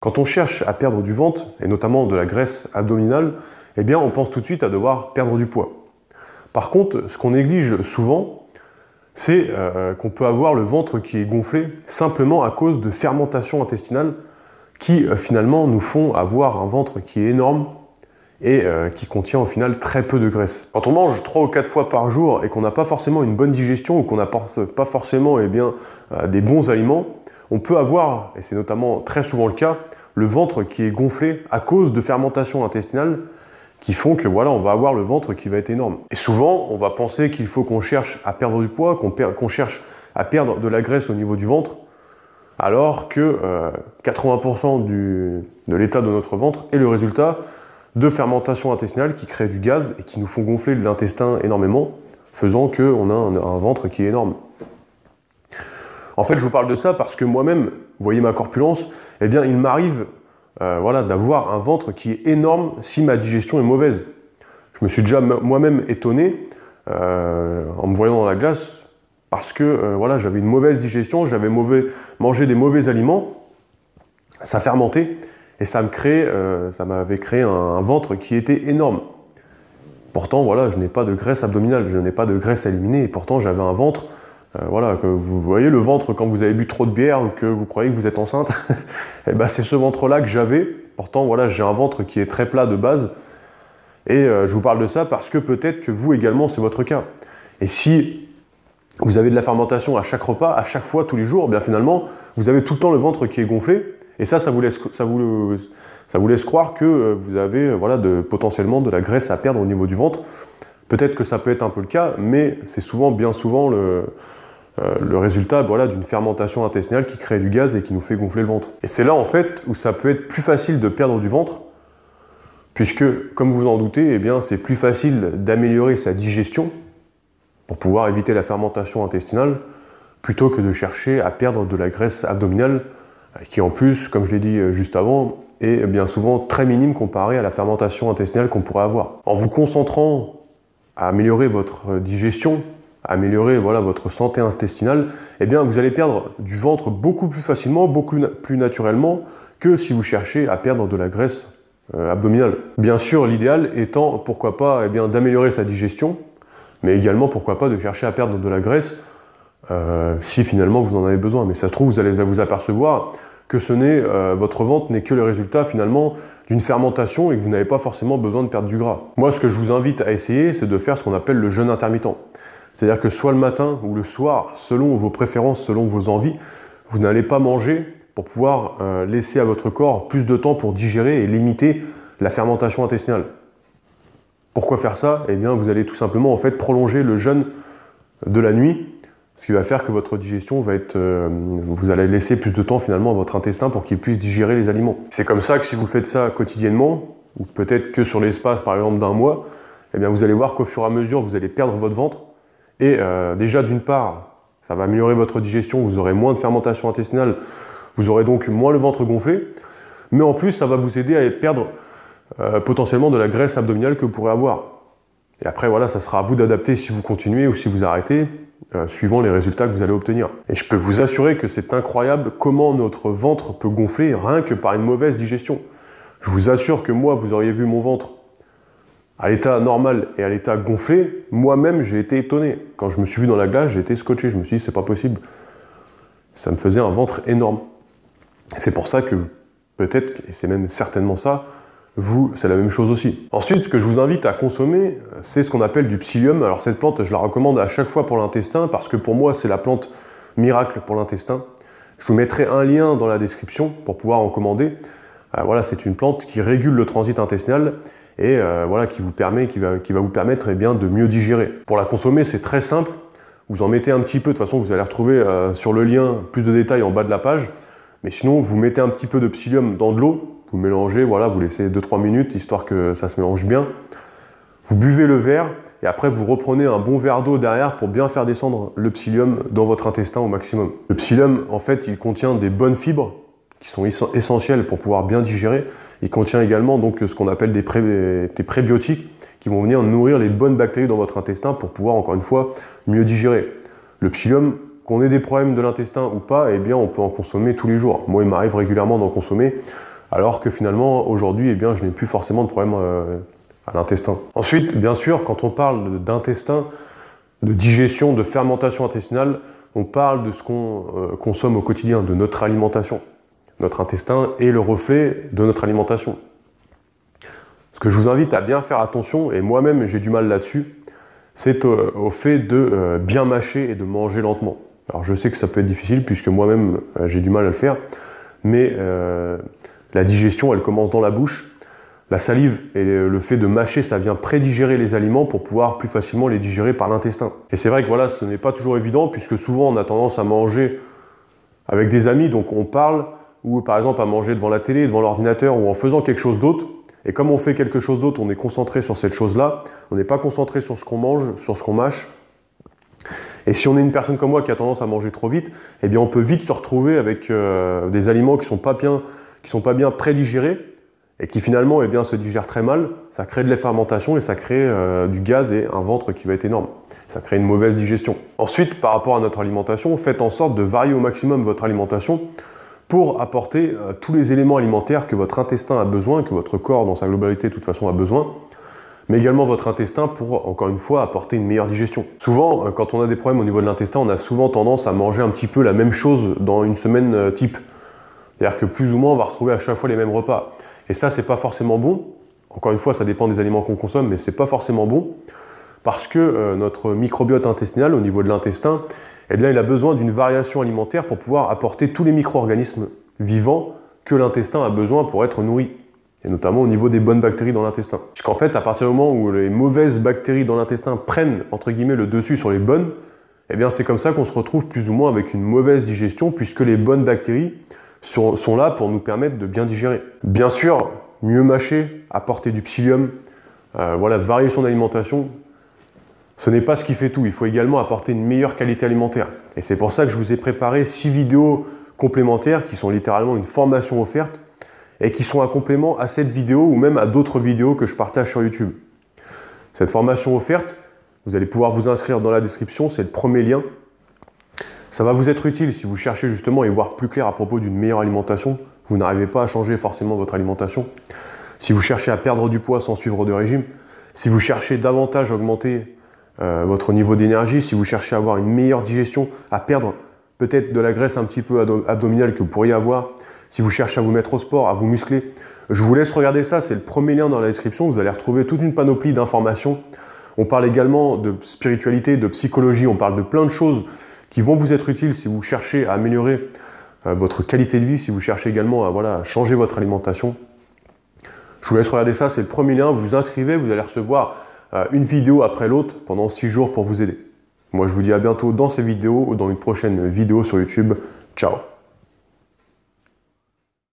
Quand on cherche à perdre du ventre, et notamment de la graisse abdominale, eh bien on pense tout de suite à devoir perdre du poids. Par contre, ce qu'on néglige souvent, c'est qu'on peut avoir le ventre qui est gonflé simplement à cause de fermentation intestinale qui finalement nous font avoir un ventre qui est énorme et qui contient au final très peu de graisse. Quand on mange 3 ou 4 fois par jour et qu'on n'a pas forcément une bonne digestion ou qu'on n'apporte pas forcément des bons aliments, on peut avoir, et c'est notamment très souvent le cas, le ventre qui est gonflé à cause de fermentation intestinale qui font que voilà, on va avoir le ventre qui va être énorme. Et souvent, on va penser qu'il faut qu'on cherche à perdre du poids, qu'on cherche à perdre de la graisse au niveau du ventre, alors que 80% de l'état de notre ventre est le résultat de fermentation intestinale qui crée du gaz et qui nous font gonfler l'intestin énormément, faisant qu'on a un ventre qui est énorme. En fait, je vous parle de ça parce que moi-même, vous voyez ma corpulence, eh bien, il m'arrive d'avoir un ventre qui est énorme si ma digestion est mauvaise. Je me suis déjà moi-même étonné en me voyant dans la glace parce que j'avais une mauvaise digestion, j'avais mangé des mauvais aliments, ça fermentait et ça m'avait créé un ventre qui était énorme. Pourtant, je n'ai pas de graisse abdominale, je n'ai pas de graisse à éliminer et pourtant j'avais un ventre. Que vous voyez le ventre quand vous avez bu trop de bière ou que vous croyez que vous êtes enceinte, et ben c'est ce ventre-là que j'avais. Pourtant, j'ai un ventre qui est très plat de base. Et je vous parle de ça parce que peut-être que vous également, c'est votre cas. Et si vous avez de la fermentation à chaque repas, à chaque fois, tous les jours, bien finalement, vous avez tout le temps le ventre qui est gonflé. Et ça vous laisse croire que vous avez potentiellement de la graisse à perdre au niveau du ventre. Peut-être que ça peut être un peu le cas, mais c'est bien souvent le résultat d'une fermentation intestinale qui crée du gaz et qui nous fait gonfler le ventre. Et c'est là en fait où ça peut être plus facile de perdre du ventre, puisque comme vous en doutez, c'est plus facile d'améliorer sa digestion pour pouvoir éviter la fermentation intestinale, plutôt que de chercher à perdre de la graisse abdominale, qui en plus, comme je l'ai dit juste avant, est bien souvent très minime comparée à la fermentation intestinale qu'on pourrait avoir. En vous concentrant à améliorer votre digestion, à améliorer votre santé intestinale, vous allez perdre du ventre beaucoup plus facilement, beaucoup plus naturellement que si vous cherchez à perdre de la graisse abdominale. Bien sûr, l'idéal étant, pourquoi pas, d'améliorer sa digestion, mais également, pourquoi pas, de chercher à perdre de la graisse si finalement vous en avez besoin. Mais ça se trouve, vous allez vous apercevoir que votre ventre n'est que le résultat finalement d'une fermentation et que vous n'avez pas forcément besoin de perdre du gras. Moi, ce que je vous invite à essayer, c'est de faire ce qu'on appelle le jeûne intermittent. C'est-à-dire que soit le matin ou le soir, selon vos préférences, selon vos envies, vous n'allez pas manger pour pouvoir laisser à votre corps plus de temps pour digérer et limiter la fermentation intestinale. Pourquoi faire ça ? Vous allez tout simplement prolonger le jeûne de la nuit, ce qui va faire que votre digestion vous allez laisser plus de temps finalement à votre intestin pour qu'il puisse digérer les aliments. C'est comme ça que si vous faites ça quotidiennement, ou peut-être que sur l'espace par exemple d'un mois, vous allez voir qu'au fur et à mesure vous allez perdre votre ventre. Et déjà d'une part, ça va améliorer votre digestion, vous aurez moins de fermentation intestinale, vous aurez donc moins le ventre gonflé, mais en plus ça va vous aider à perdre potentiellement de la graisse abdominale que vous pourrez avoir. Et après ça sera à vous d'adapter si vous continuez ou si vous arrêtez, suivant les résultats que vous allez obtenir. Et je peux vous assurer que c'est incroyable comment notre ventre peut gonfler rien que par une mauvaise digestion. Je vous assure que moi, vous auriez vu mon ventre à l'état normal et à l'état gonflé, moi-même j'ai été étonné. Quand je me suis vu dans la glace, j'ai été scotché, je me suis dit c'est pas possible. Ça me faisait un ventre énorme. C'est pour ça que peut-être, et c'est même certainement ça, vous, c'est la même chose aussi. Ensuite, ce que je vous invite à consommer, c'est ce qu'on appelle du psyllium. Alors cette plante, je la recommande à chaque fois pour l'intestin parce que pour moi, c'est la plante miracle pour l'intestin. Je vous mettrai un lien dans la description pour pouvoir en commander. C'est une plante qui régule le transit intestinal et qui va vous permettre de mieux digérer. Pour la consommer, c'est très simple. Vous en mettez un petit peu, de toute façon, vous allez retrouver sur le lien plus de détails en bas de la page. Mais sinon, vous mettez un petit peu de psyllium dans de l'eau. Vous mélangez, vous laissez 2-3 minutes, histoire que ça se mélange bien. Vous buvez le verre, et après vous reprenez un bon verre d'eau derrière pour bien faire descendre le psyllium dans votre intestin au maximum. Le psyllium, en fait, il contient des bonnes fibres qui sont essentielles pour pouvoir bien digérer. Il contient également donc ce qu'on appelle des prébiotiques qui vont venir nourrir les bonnes bactéries dans votre intestin pour pouvoir, encore une fois, mieux digérer. Le psyllium, qu'on ait des problèmes de l'intestin ou pas, on peut en consommer tous les jours. Moi, il m'arrive régulièrement d'en consommer. alors que finalement, aujourd'hui, eh bien, je n'ai plus forcément de problème à l'intestin. Ensuite, bien sûr, quand on parle d'intestin, de digestion, de fermentation intestinale, on parle de ce qu'on consomme au quotidien, de notre alimentation. Notre intestin est le reflet de notre alimentation. Ce que je vous invite à bien faire attention, et moi-même j'ai du mal là-dessus, c'est au fait de bien mâcher et de manger lentement. Alors je sais que ça peut être difficile puisque moi-même j'ai du mal à le faire, mais la digestion elle commence dans la bouche. La salive et le fait de mâcher, ça vient prédigérer les aliments pour pouvoir plus facilement les digérer par l'intestin. Et c'est vrai que voilà, ce n'est pas toujours évident puisque souvent on a tendance à manger avec des amis, donc on parle, ou par exemple à manger devant la télé, devant l'ordinateur ou en faisant quelque chose d'autre. Et comme on fait quelque chose d'autre, on est concentré sur cette chose-là, on n'est pas concentré sur ce qu'on mange, sur ce qu'on mâche. Et si on est une personne comme moi qui a tendance à manger trop vite, eh bien on peut vite se retrouver avec des aliments qui ne sont pas bien prédigérés et qui finalement eh bien, se digèrent très mal. Ça crée de la fermentation et ça crée du gaz et un ventre qui va être énorme. Ça crée une mauvaise digestion. Ensuite, par rapport à notre alimentation, faites en sorte de varier au maximum votre alimentation pour apporter tous les éléments alimentaires que votre intestin a besoin, que votre corps dans sa globalité de toute façon a besoin, mais également votre intestin pour, encore une fois, apporter une meilleure digestion. Souvent, quand on a des problèmes au niveau de l'intestin, on a souvent tendance à manger un petit peu la même chose dans une semaine type. C'est-à-dire que plus ou moins, on va retrouver à chaque fois les mêmes repas. Et ça, c'est pas forcément bon. Encore une fois, ça dépend des aliments qu'on consomme, mais c'est pas forcément bon parce que notre microbiote intestinal, au niveau de l'intestin, eh bien, il a besoin d'une variation alimentaire pour pouvoir apporter tous les micro-organismes vivants que l'intestin a besoin pour être nourri. Et notamment au niveau des bonnes bactéries dans l'intestin. Puisqu'en fait, à partir du moment où les mauvaises bactéries dans l'intestin prennent, entre guillemets, le dessus sur les bonnes, eh bien, c'est comme ça qu'on se retrouve plus ou moins avec une mauvaise digestion, puisque les bonnes bactéries sont là pour nous permettre de bien digérer. Bien sûr, mieux mâcher, apporter du psyllium, voilà, varier son alimentation, ce n'est pas ce qui fait tout. Il faut également apporter une meilleure qualité alimentaire. Et c'est pour ça que je vous ai préparé 6 vidéos complémentaires qui sont littéralement une formation offerte et qui sont un complément à cette vidéo ou même à d'autres vidéos que je partage sur YouTube. Cette formation offerte, vous allez pouvoir vous inscrire dans la description, c'est le premier lien. Ça va vous être utile si vous cherchez justement à y voir plus clair à propos d'une meilleure alimentation. Vous n'arrivez pas à changer forcément votre alimentation. Si vous cherchez à perdre du poids sans suivre de régime, si vous cherchez davantage à augmenter votre niveau d'énergie, si vous cherchez à avoir une meilleure digestion, à perdre peut-être de la graisse un petit peu abdominale que vous pourriez avoir, si vous cherchez à vous mettre au sport, à vous muscler, je vous laisse regarder ça, c'est le premier lien dans la description, vous allez retrouver toute une panoplie d'informations. On parle également de spiritualité, de psychologie, on parle de plein de choses qui vont vous être utiles si vous cherchez à améliorer votre qualité de vie, si vous cherchez également à changer votre alimentation. Je vous laisse regarder ça, c'est le premier lien, vous vous inscrivez, vous allez recevoir une vidéo après l'autre pendant 6 jours pour vous aider. Moi je vous dis à bientôt dans ces vidéos ou dans une prochaine vidéo sur YouTube. Ciao!